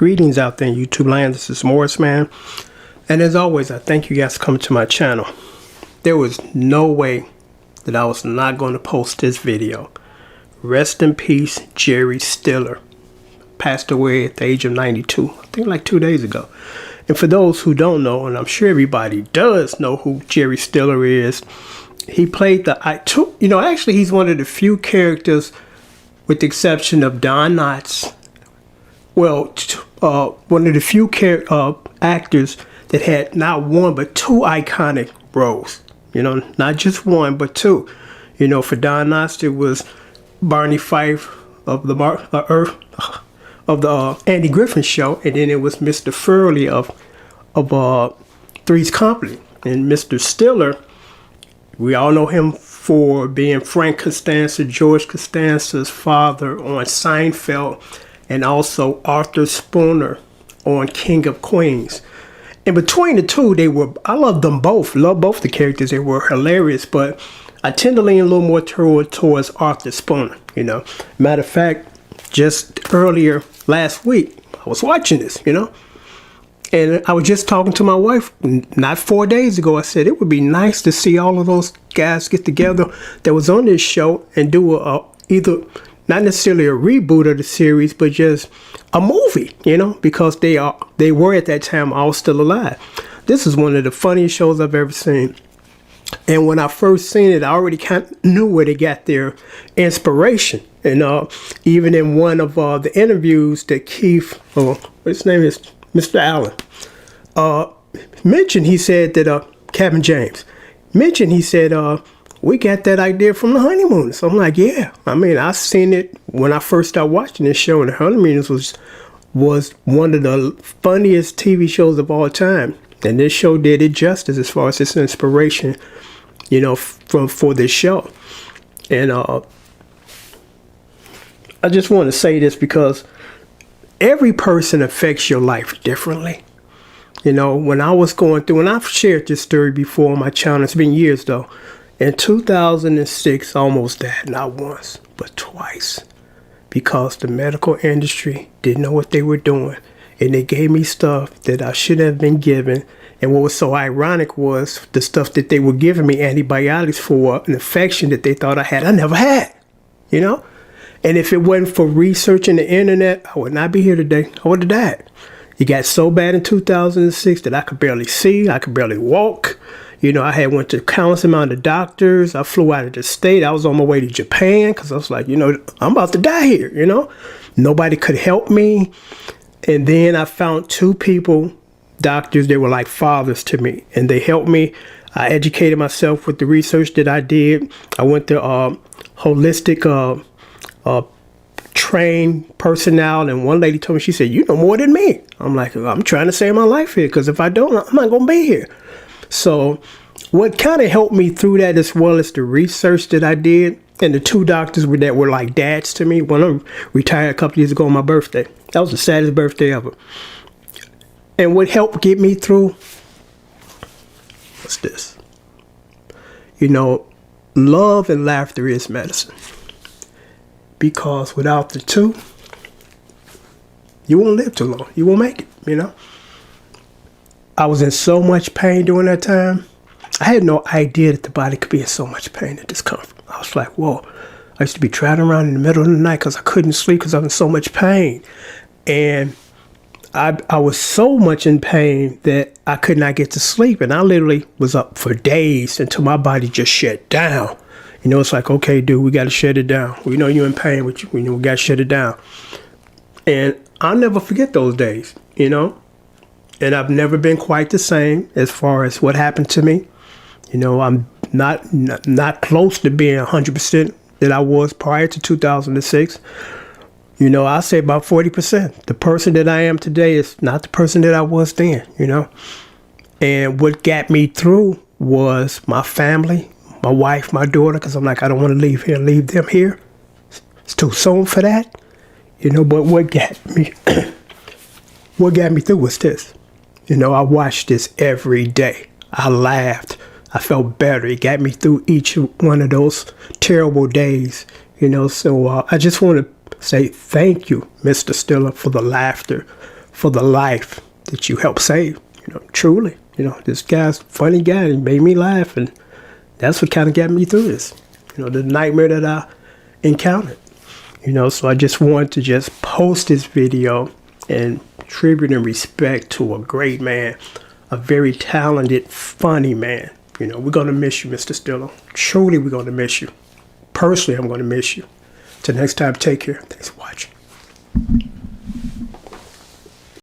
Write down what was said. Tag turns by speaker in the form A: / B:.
A: Greetings out there in YouTube land. This is Morris, man. And as always, I thank you guys for coming to my channel. There was no way that I was not going to post this video. Rest in peace, Jerry Stiller. Passed away at the age of 92. I think like 2 days ago. And for those who don't know, and I'm sure everybody does know who Jerry Stiller is, he played actually he's one of the few characters, with the exception of Don Knotts, one of the few actors that had not one but two iconic roles. You know, not just one but two. You know, for Don Knotts, it was Barney Fife of the Andy Griffin Show, and then it was Mr. Furley of Three's Company. And Mr. Stiller, we all know him for being Frank Costanza, George Costanza's father on Seinfeld, and also Arthur Spooner on King of Queens. And between the two, I love them both. Love both the characters. They were hilarious, but I tend to lean a little more towards Arthur Spooner, you know. Matter of fact, just earlier last week, I was watching this, you know. And I was just talking to my wife not 4 days ago. I said it would be nice to see all of those guys get together that was on this show and do either not necessarily a reboot of the series, but just a movie, you know, because they were at that time all still alive. This is one of the funniest shows I've ever seen. And when I first seen it, I already kind of knew where they got their inspiration. And even in one of the interviews that Keith, his name is Mr. Allen, mentioned, he said that Kevin James mentioned, he said, we got that idea from the Honeymooners. So I'm like, yeah. I mean, I seen it when I first started watching this show, and the Honeymooners was one of the funniest TV shows of all time. And this show did it justice as far as its inspiration, you know, for this show. And I just want to say this because every person affects your life differently. You know, when I was going through, and I've shared this story before on my channel, it's been years though. In 2006, I almost died, not once, but twice, because the medical industry didn't know what they were doing, and they gave me stuff that I shouldn't have been given. And what was so ironic was the stuff that they were giving me antibiotics for an infection that they thought I never had, you know? And if it wasn't for researching the internet, I would not be here today. I would have died. It got so bad in 2006 that I could barely see, I could barely walk. You know, I had went to countless amount of doctors. I flew out of the state. I was on my way to Japan because I was like, you know, I'm about to die here, you know. Nobody could help me. And then I found two people, doctors, they were like fathers to me. And they helped me. I educated myself with the research that I did. I went to holistic trained personnel. And one lady told me, she said, you know more than me. I'm like, I'm trying to save my life here because if I don't, I'm not going to be here. So what kind of helped me through that, as well as the research that I did, and the two doctors that were like dads to me. One of them retired a couple years ago on my birthday. That was the saddest birthday ever. And what helped get me through was this. You know, love and laughter is medicine. Because without the two, you won't live too long. You won't make it, you know. I was in so much pain during that time. I had no idea that the body could be in so much pain and discomfort. I was like, whoa. I used to be traveling around in the middle of the night because I couldn't sleep because I was in so much pain. And I was so much in pain that I could not get to sleep. And I literally was up for days until my body just shut down. You know, it's like, okay, dude, we got to shut it down. We know you're in pain, but we got to shut it down. And I'll never forget those days, you know. And I've never been quite the same as far as what happened to me. You know, I'm not close to being 100% that I was prior to 2006. You know, I'll say about 40%. The person that I am today is not the person that I was then, you know. And what got me through was my family, my wife, my daughter, because I'm like, I don't want to leave them here. It's too soon for that. You know, but what got me through was this. You know, I watched this every day. I laughed. I felt better. It got me through each one of those terrible days. You know, so I just want to say thank you, Mr. Stiller, for the laughter, for the life that you helped save. Truly, this guy's a funny guy. He made me laugh, and that's what kind of got me through this. The nightmare that I encountered. So I just wanted to just post this video and tribute and respect to a great man, a very talented, funny man. We're going to miss you, Mr. Stillo. Truly, we're going to miss you. Personally, I'm going to miss you. Till next time, take care. Thanks for watching.